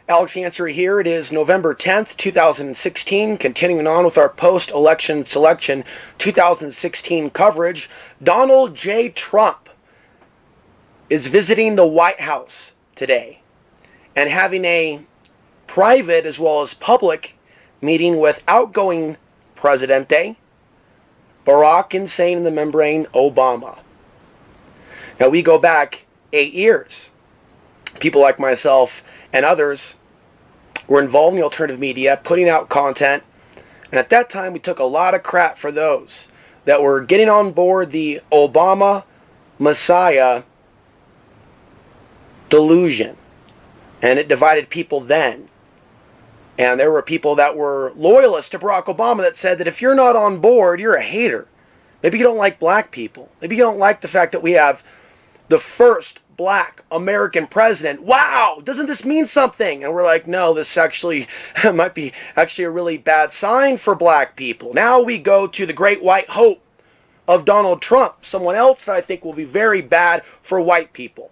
Alex Answer here. It is November 10th, 2016. Continuing on with our post-election selection 2016 coverage. Donald J. Trump is visiting the White House today and having a private as well as public meeting with outgoing Presidente Barack Insane in the Membrane Obama. Now we go back 8 years. People like myself and others were involved in the alternative media, putting out content, and at that time we took a lot of crap for those that were getting on board the Obama Messiah delusion, and it divided people then. And there were people that were loyalists to Barack Obama that said that if you're not on board, you're a hater. Maybe you don't like black people. Maybe you don't like the fact that we have the first black American president. Wow, doesn't this mean something? And we're like, no, this actually might be actually a really bad sign for black people. Now we go to the great white hope of Donald Trump, someone else that I think will be very bad for white people.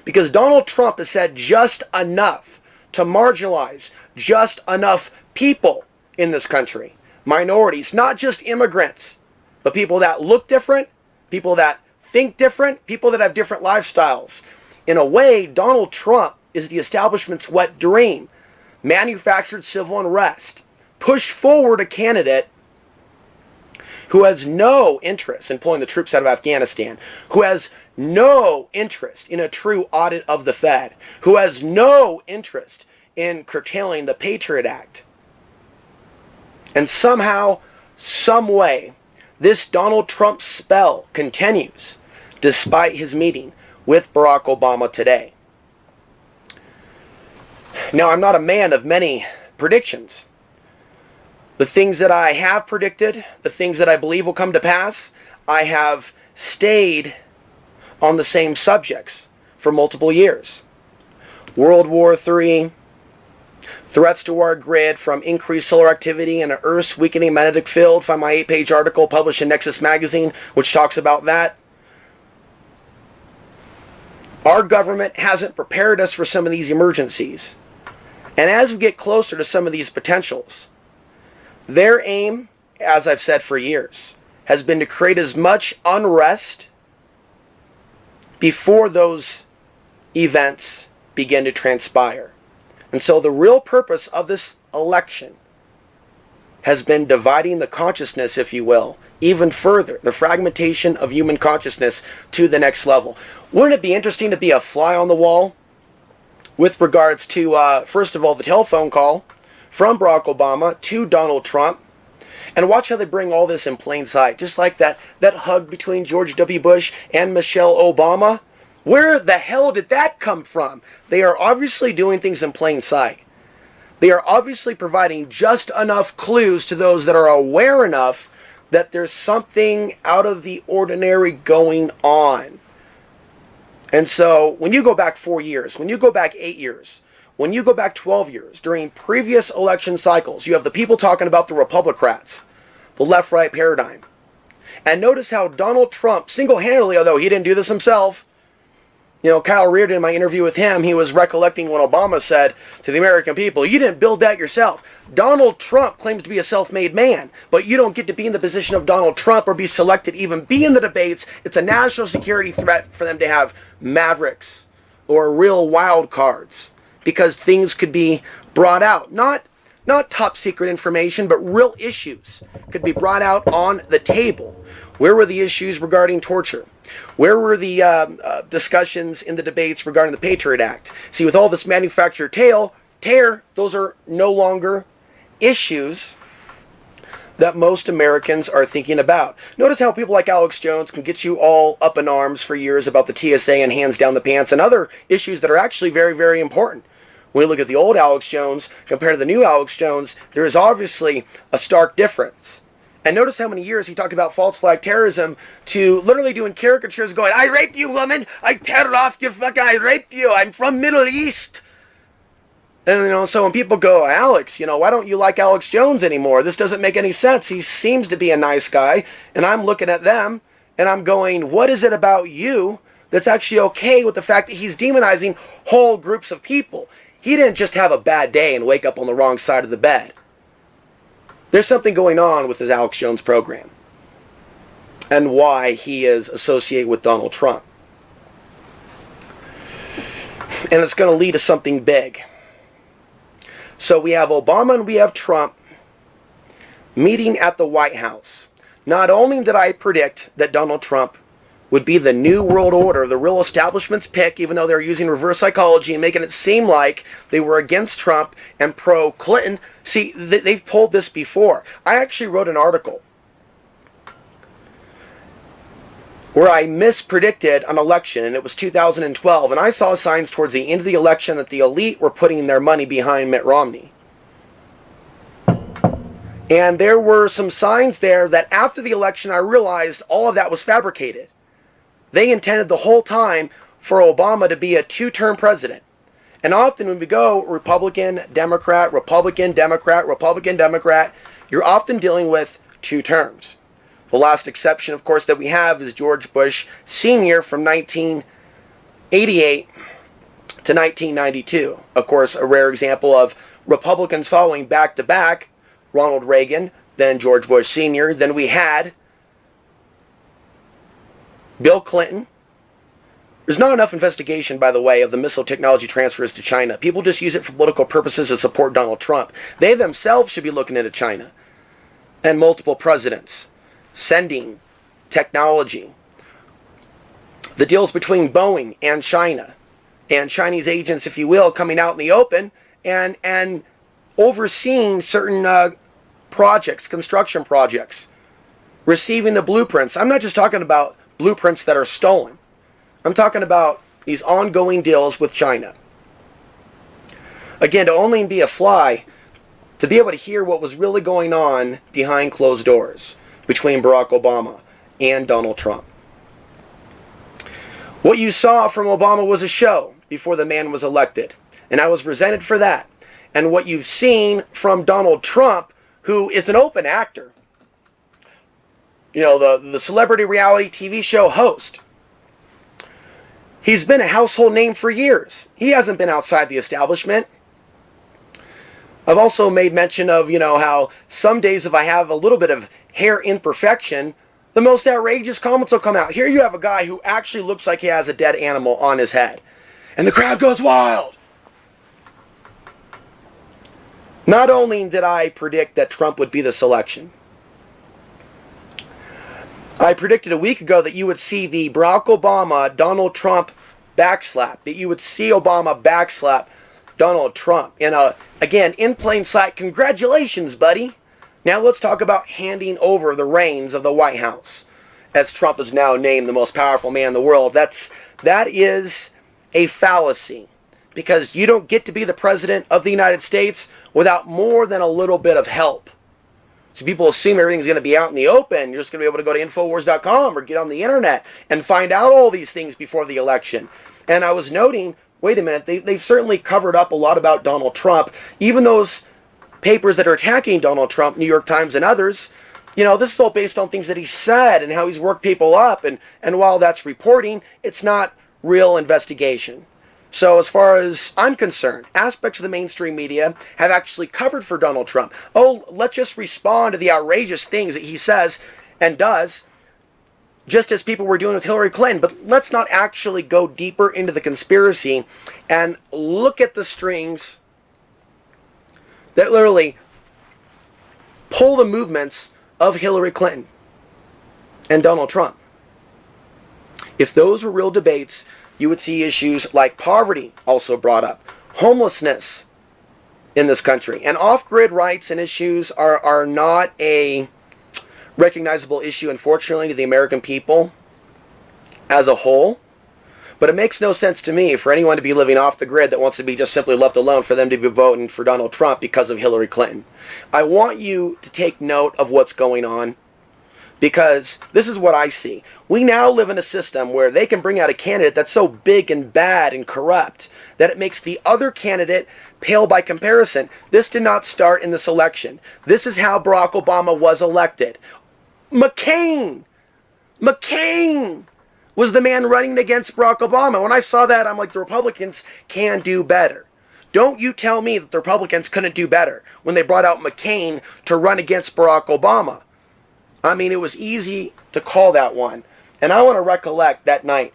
Because Donald Trump has said just enough to marginalize just enough people in this country. Minorities, not just immigrants, but people that look different, people that think different, people that have different lifestyles. In a way, Donald Trump is the establishment's wet dream. Manufactured civil unrest. Push forward a candidate who has no interest in pulling the troops out of Afghanistan, who has no interest in a true audit of the Fed, who has no interest in curtailing the Patriot Act. And somehow, some way, this Donald Trump spell continues despite his meeting with Barack Obama today. Now, I'm not a man of many predictions. The things that I have predicted, the things that I believe will come to pass, I have stayed on the same subjects for multiple years. World War III, threats to our grid from increased solar activity and an Earth's weakening magnetic field. Find my 8-page article published in Nexus magazine, which talks about that. Our government hasn't prepared us for some of these emergencies. And as we get closer to some of these potentials, their aim, as I've said for years, has been to create as much unrest before those events begin to transpire. And so the real purpose of this election has been dividing the consciousness, if you will, even further, the fragmentation of human consciousness to the next level. Wouldn't it be interesting to be a fly on the wall with regards to, first of all, the telephone call from Barack Obama to Donald Trump, and watch how they bring all this in plain sight, just like that hug between George W. Bush and Michelle Obama. Where the hell did that come from? They are obviously doing things in plain sight. They are obviously providing just enough clues to those that are aware enough that there's something out of the ordinary going on. And so when you go back 4 years, when you go back 8 years, when you go back 12 years, during previous election cycles, you have the people talking about the Republicrats, the left-right paradigm. And notice how Donald Trump single-handedly, although he didn't do this himself, you know, Kyle Reardon, in my interview with him, he was recollecting when Obama said to the American people, you didn't build that yourself. Donald Trump claims to be a self-made man, but you don't get to be in the position of Donald Trump or be selected, even be in the debates. It's a national security threat for them to have mavericks or real wild cards, because things could be brought out. Not top secret information, but real issues could be brought out on the table. Where were the issues regarding torture? Where were the discussions in the debates regarding the Patriot Act? See, with all this manufactured tear, those are no longer issues that most Americans are thinking about. Notice how people like Alex Jones can get you all up in arms for years about the TSA and hands down the pants and other issues that are actually very, very important. When you look at the old Alex Jones compared to the new Alex Jones, there is obviously a stark difference. And notice how many years he talked about false flag terrorism to literally doing caricatures going, I raped you, woman! I tear off your fucking, I raped you! I'm from Middle East! And, you know, so when people go, Alex, you know, why don't you like Alex Jones anymore? This doesn't make any sense. He seems to be a nice guy. And I'm looking at them, and I'm going, what is it about you that's actually okay with the fact that he's demonizing whole groups of people? he didn't just have a bad day and wake up on the wrong side of the bed. There's something going on with his Alex Jones program and why he is associated with Donald Trump. And it's going to lead to something big. So we have Obama and we have Trump meeting at the White House. Not only did I predict that Donald Trump would be the new world order, the real establishment's pick, even though they're using reverse psychology and making it seem like they were against Trump and pro-Clinton. See, they've pulled this before. I actually wrote an article where I mispredicted an election, and it was 2012, and I saw signs towards the end of the election that the elite were putting their money behind Mitt Romney. And there were some signs there that after the election I realized all of that was fabricated. They intended the whole time for Obama to be a two-term president. And often when we go Republican, Democrat, Republican, Democrat, Republican, Democrat, you're often dealing with two terms. The last exception, of course, that we have is George Bush Sr. from 1988 to 1992. Of course, a rare example of Republicans following back-to-back, Ronald Reagan, then George Bush Sr., then we had Bill Clinton. There's not enough investigation, by the way, of the missile technology transfers to China. People just use it for political purposes to support Donald Trump. They themselves should be looking into China and multiple presidents sending technology. The deals between Boeing and China and Chinese agents, if you will, coming out in the open and overseeing certain projects, construction projects, receiving the blueprints. I'm not just talking about blueprints that are stolen. I'm talking about these ongoing deals with China. Again, to only be a fly, to be able to hear what was really going on behind closed doors between Barack Obama and Donald Trump. What you saw from Obama was a show before the man was elected, and I was resented for that. And what you've seen from Donald Trump, who is an open actor, you know, the celebrity reality TV show host, he's been a household name for years. He hasn't been outside the establishment. I've also made mention of, you know, how some days if I have a little bit of hair imperfection, the most outrageous comments will come out. Here you have a guy who actually looks like he has a dead animal on his head. And the crowd goes wild. Not only did I predict that Trump would be the selection, I predicted a week ago that you would see the Barack Obama, Donald Trump backslap, that you would see Obama backslap Donald Trump. And again, in plain sight, congratulations, buddy. Now let's talk about handing over the reins of the White House, as Trump is now named the most powerful man in the world. That is a fallacy, because you don't get to be the president of the United States without more than a little bit of help. So people assume everything's going to be out in the open. You're just going to be able to go to Infowars.com or get on the internet and find out all these things before the election. And I was noting, wait a minute, they've certainly covered up a lot about Donald Trump. Even those papers that are attacking Donald Trump, New York Times and others, you know, this is all based on things that he said and how he's worked people up. And while that's reporting, it's not real investigation. So as far as I'm concerned, aspects of the mainstream media have actually covered for Donald Trump. Oh, let's just respond to the outrageous things that he says and does, just as people were doing with Hillary Clinton. But let's not actually go deeper into the conspiracy and look at the strings that literally pull the movements of Hillary Clinton and Donald Trump. If those were real debates, you would see issues like poverty also brought up, homelessness in this country. And off-grid rights and issues are not a recognizable issue, unfortunately, to the American people as a whole. But it makes no sense to me for anyone to be living off the grid that wants to be just simply left alone for them to be voting for Donald Trump because of Hillary Clinton. I want you to take note of what's going on, because this is what I see. We now live in a system where they can bring out a candidate that's so big and bad and corrupt that it makes the other candidate pale by comparison. This did not start in this election. This is how Barack Obama was elected. McCain was the man running against Barack Obama. When I saw that, I'm like, the Republicans can do better. Don't you tell me that the Republicans couldn't do better when they brought out McCain to run against Barack Obama. I mean, it was easy to call that one. And I want to recollect that night.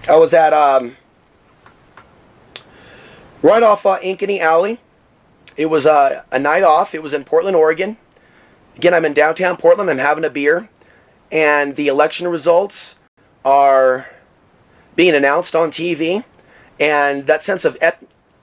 I was at right off Ankeny Alley. It was a night off. It was in Portland, Oregon. Again, I'm in downtown Portland. I'm having a beer. And the election results are being announced on TV. And that sense of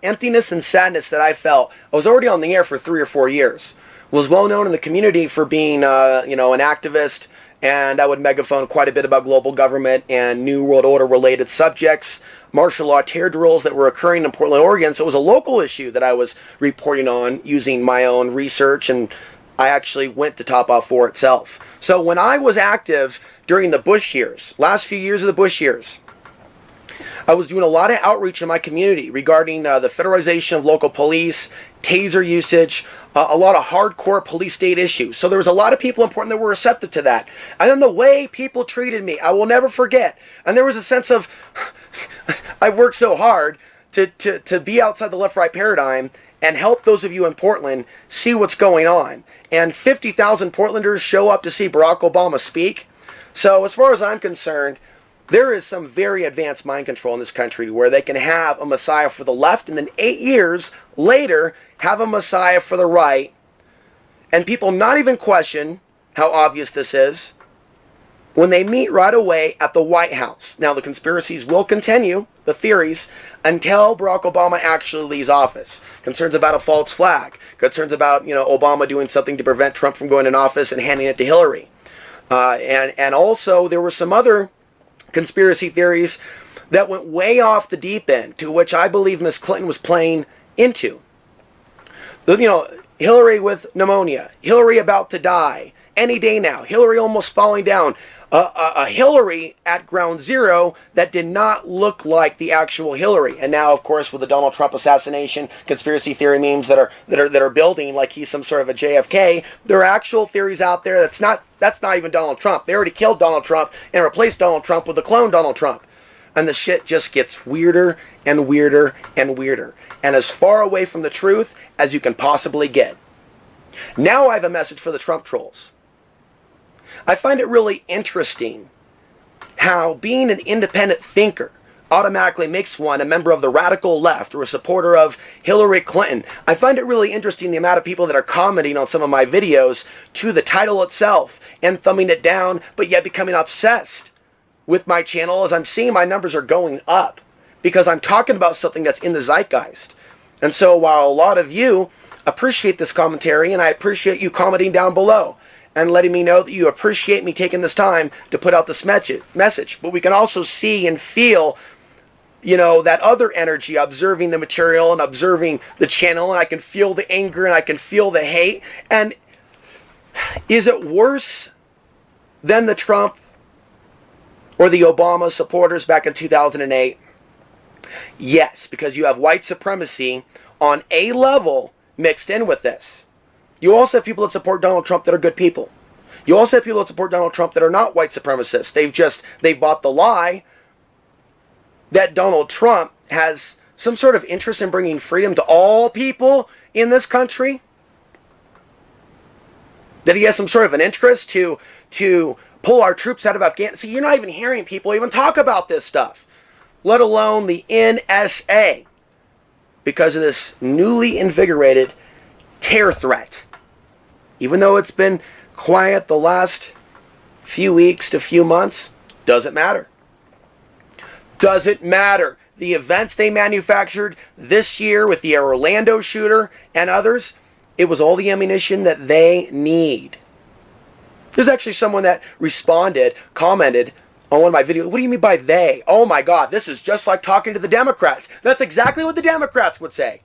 emptiness and sadness that I felt, I was already on the air for 3 or 4 years. Was well known in the community for being, an activist. And I would megaphone quite a bit about global government and New World Order related subjects, martial law terror drills that were occurring in Portland, Oregon. So it was a local issue that I was reporting on using my own research, and I actually went to Top Off 4 itself. So when I was active during the Bush years, last few years of the Bush years, I was doing a lot of outreach in my community regarding the federalization of local police, taser usage, a lot of hardcore police state issues. So there was a lot of people in Portland that were receptive to that. And then the way people treated me, I will never forget. And there was a sense of, I've worked so hard to be outside the left-right paradigm and help those of you in Portland see what's going on. And 50,000 Portlanders show up to see Barack Obama speak. So as far as I'm concerned, there is some very advanced mind control in this country where they can have a Messiah for the left and then 8 years later have a Messiah for the right, and people not even question how obvious this is when they meet right away at the White House. Now, the conspiracies will continue, the theories, until Barack Obama actually leaves office. Concerns about a false flag, concerns about Obama doing something to prevent Trump from going in office and handing it to Hillary, and also there were some other conspiracy theories that went way off the deep end, to which I believe Miss Clinton was playing into. Hillary with pneumonia, Hillary about to die any day now, Hillary almost falling down, a Hillary at ground zero that did not look like the actual Hillary. And now, of course, with the Donald Trump assassination, conspiracy theory memes that are building like he's some sort of a JFK, there are actual theories out there that's not even Donald Trump. They already killed Donald Trump and replaced Donald Trump with a clone Donald Trump. And the shit just gets weirder and weirder and weirder, and as far away from the truth as you can possibly get. Now I have a message for the Trump trolls. I find it really interesting how being an independent thinker automatically makes one a member of the radical left or a supporter of Hillary Clinton. I find it really interesting the amount of people that are commenting on some of my videos to the title itself and thumbing it down, but yet becoming obsessed with my channel as I'm seeing my numbers are going up because I'm talking about something that's in the zeitgeist. And so while a lot of you appreciate this commentary, and I appreciate you commenting down below and letting me know that you appreciate me taking this time to put out this message, but we can also see and feel that other energy, observing the material and observing the channel, and I can feel the anger and I can feel the hate. And is it worse than the Trump or the Obama supporters back in 2008? Yes, because you have white supremacy on a level mixed in with this. You also have people that support Donald Trump that are good people. You also have people that support Donald Trump that are not white supremacists. They've bought the lie that Donald Trump has some sort of interest in bringing freedom to all people in this country. That he has some sort of an interest to pull our troops out of Afghanistan. See, you're not even hearing people even talk about this stuff, let alone the NSA, because of this newly invigorated terror threat. Even though it's been quiet the last few weeks to few months, doesn't matter. Doesn't matter. The events they manufactured this year with the Orlando shooter and others, it was all the ammunition that they need. There's actually someone that commented on one of my videos. What do you mean by they? Oh my God, this is just like talking to the Democrats. That's exactly what the Democrats would say.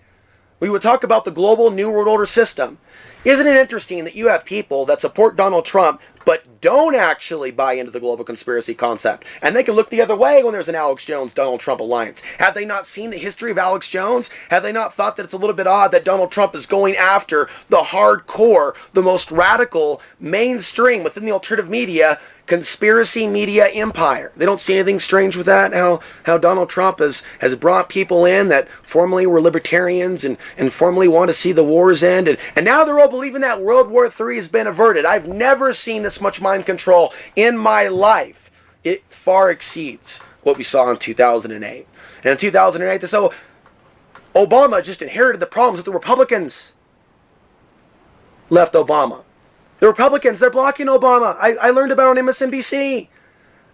We would talk about the global New World Order system. Isn't it interesting that you have people that support Donald Trump but don't actually buy into the global conspiracy concept? And they can look the other way when there's an Alex Jones-Donald Trump alliance. Have they not seen the history of Alex Jones? Have they not thought that it's a little bit odd that Donald Trump is going after the hardcore, the most radical, mainstream within the alternative media conspiracy media empire. They don't see anything strange with that. How Donald Trump has brought people in that formerly were libertarians and formerly want to see the wars end. And now they're all believing that World War III has been averted. I've never seen this much mind control in my life. It far exceeds what we saw in 2008. And in 2008, so Obama just inherited the problems that the Republicans left Obama. The Republicans, they're blocking Obama. I learned about it on MSNBC.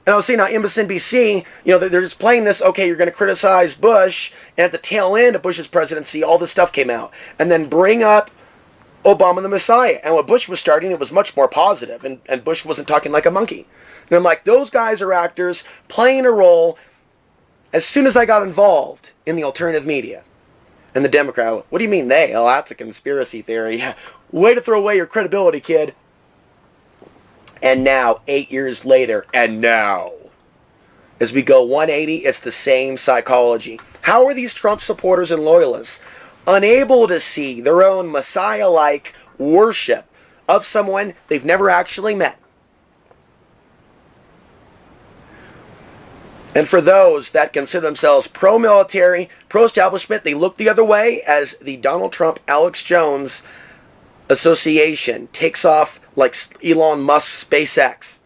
And I was saying on MSNBC, they're just playing this, okay, you're going to criticize Bush, and at the tail end of Bush's presidency, all this stuff came out. And then bring up Obama the Messiah. And when Bush was starting, it was much more positive, and Bush wasn't talking like a monkey. And I'm like, those guys are actors playing a role. As soon as I got involved in the alternative media and the Democrat, what do you mean they? Oh, that's a conspiracy theory. Way to throw away your credibility, kid. And now, 8 years later, and now, as we go 180, it's the same psychology. How are these Trump supporters and loyalists unable to see their own Messiah-like worship of someone they've never actually met? And for those that consider themselves pro-military, pro-establishment, they look the other way as the Donald Trump, Alex Jones association takes off like Elon Musk's SpaceX.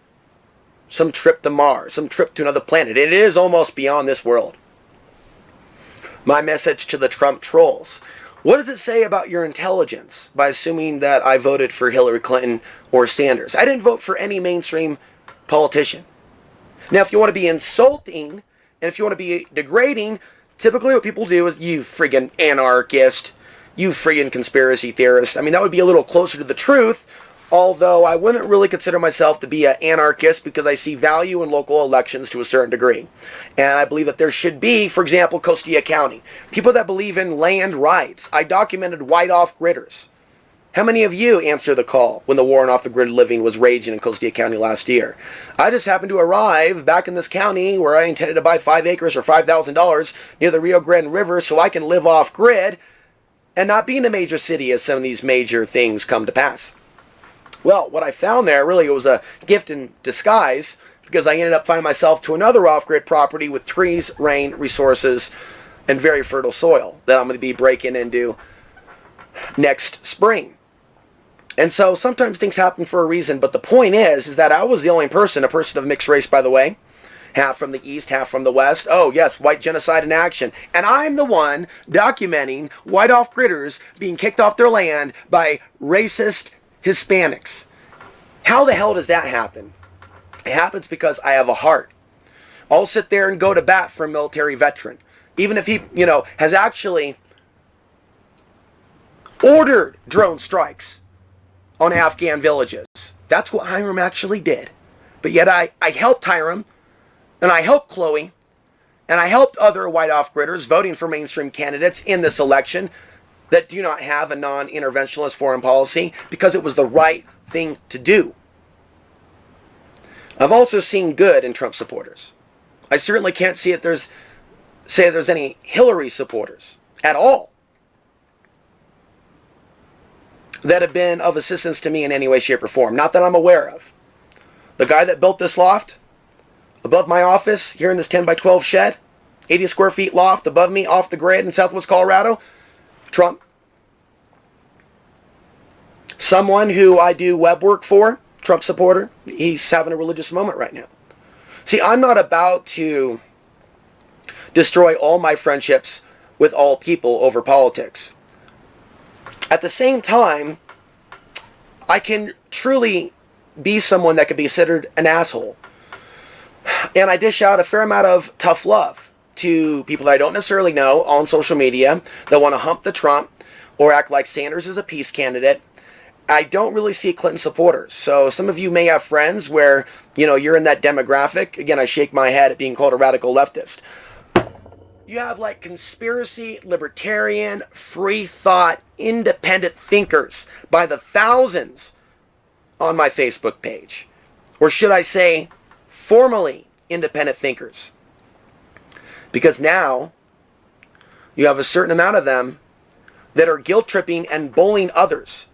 Some trip to Mars, some trip to another planet. It is almost beyond this world. My message to the Trump trolls. What does it say about your intelligence by assuming that I voted for Hillary Clinton or Sanders? I didn't vote for any mainstream politician. Now, if you want to be insulting, and if you want to be degrading, typically what people do is, you friggin' anarchist, you friggin' conspiracy theorist. I mean, that would be a little closer to the truth, although I wouldn't really consider myself to be an anarchist because I see value in local elections to a certain degree. And I believe that there should be, for example, Costilla County, people that believe in land rights. I documented white off-gridders. How many of you answered the call when the war on off-the-grid living was raging in Costilla County last year? I just happened to arrive back in this county where I intended to buy 5 acres for $5,000 near the Rio Grande River so I can live off-grid and not be in a major city as some of these major things come to pass. Well, what I found there really was a gift in disguise because I ended up finding myself to another off-grid property with trees, rain, resources, and very fertile soil that I'm going to be breaking into next spring. And so sometimes things happen for a reason, but the point is that I was the only person, a person of mixed race, by the way, half from the east, half from the west. Oh yes, white genocide in action. And I'm the one documenting white off-gridders being kicked off their land by racist Hispanics. How the hell does that happen? It happens because I have a heart. I'll sit there and go to bat for a military veteran, even if he, has actually ordered drone strikes on Afghan villages. That's what Hiram actually did. But yet I helped Hiram, and I helped Chloe, and I helped other white off-gridders voting for mainstream candidates in this election that do not have a non-interventionist foreign policy because it was the right thing to do. I've also seen good in Trump supporters. I certainly can't say there's any Hillary supporters at all that have been of assistance to me in any way, shape, or form. Not that I'm aware of. The guy that built this loft above my office here in this 10 by 12 shed, 80 square feet loft above me off the grid in Southwest Colorado, Trump. Someone who I do web work for, Trump supporter, he's having a religious moment right now. See, I'm not about to destroy all my friendships with all people over politics. At the same time, I can truly be someone that could be considered an asshole. And I dish out a fair amount of tough love to people that I don't necessarily know on social media that want to hump the Trump or act like Sanders is a peace candidate. I don't really see Clinton supporters. So some of you may have friends where, you're in that demographic. Again, I shake my head at being called a radical leftist. You have like conspiracy, libertarian, free thought, independent thinkers by the thousands on my Facebook page. Or should I say, formally independent thinkers. Because now you have a certain amount of them that are guilt tripping and bullying others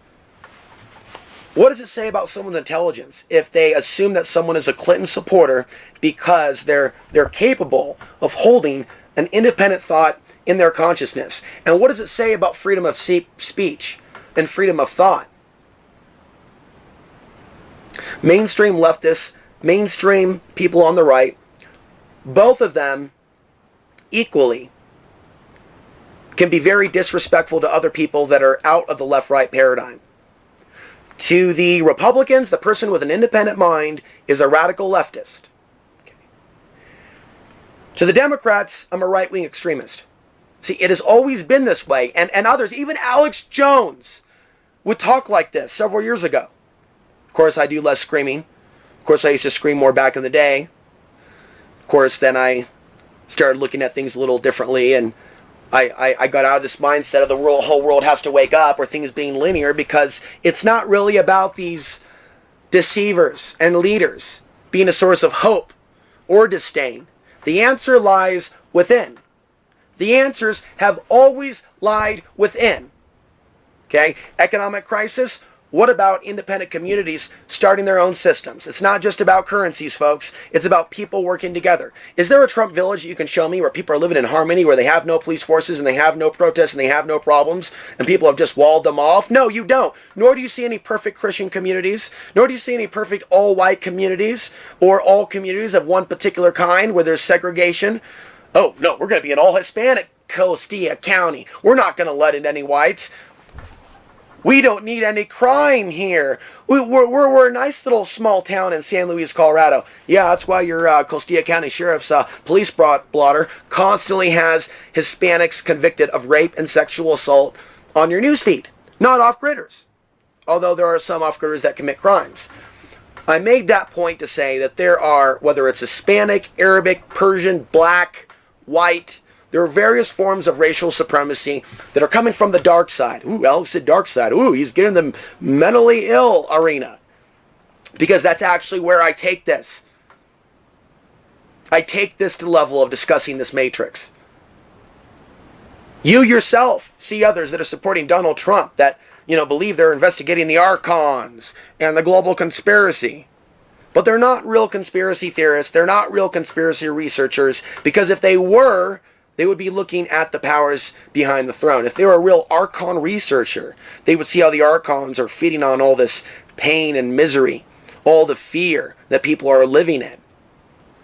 What does it say about someone's intelligence if they assume that someone is a Clinton supporter because they're capable of holding an independent thought in their consciousness? And what does it say about freedom of speech and freedom of thought? Mainstream leftists, mainstream people on the right, both of them equally can be very disrespectful to other people that are out of the left-right paradigm. To the Republicans, the person with an independent mind is a radical leftist. Okay. To the Democrats, I'm a right-wing extremist. See, it has always been this way, and others, even Alex Jones, would talk like this several years ago. Of course, I do less screaming. Of course, I used to scream more back in the day. Of course, then I started looking at things a little differently, and I got out of this mindset of the whole world has to wake up, or things being linear, because it's not really about these deceivers and leaders being a source of hope or disdain. The answer lies within. The answers have always lied within. Okay? Economic crisis. What about independent communities starting their own systems? It's not just about currencies, folks. It's about people working together. Is there a Trump village you can show me where people are living in harmony, where they have no police forces and they have no protests and they have no problems and people have just walled them off? No, you don't. Nor do you see any perfect Christian communities. Nor do you see any perfect all-white communities or all communities of one particular kind where there's segregation. Oh, no, we're going to be an all-Hispanic Costilla County. We're not going to let in any whites. We don't need any crime here. We're a nice little small town in San Luis, Colorado. Yeah, that's why your Costilla County Sheriff's police blotter constantly has Hispanics convicted of rape and sexual assault on your newsfeed. Not off-gridders. Although there are some off-gridders that commit crimes. I made that point to say that there are, whether it's Hispanic, Arabic, Persian, black, white, there are various forms of racial supremacy that are coming from the dark side. Ooh, Alex said dark side. Ooh, he's getting the mentally ill arena. Because that's actually where I take this. I take this to the level of discussing this matrix. You yourself see others that are supporting Donald Trump that, believe they're investigating the archons and the global conspiracy. But they're not real conspiracy theorists. They're not real conspiracy researchers. Because if they were, they would be looking at the powers behind the throne. If they were a real archon researcher, they would see how the archons are feeding on all this pain and misery, all the fear that people are living in,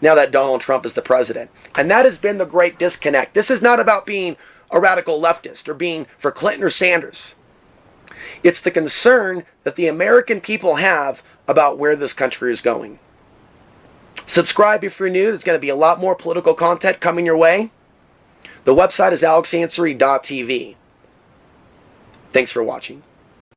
now that Donald Trump is the president. And that has been the great disconnect. This is not about being a radical leftist or being for Clinton or Sanders. It's the concern that the American people have about where this country is going. Subscribe if you're new. There's going to be a lot more political content coming your way. The website is alexansary.tv. Thanks for watching.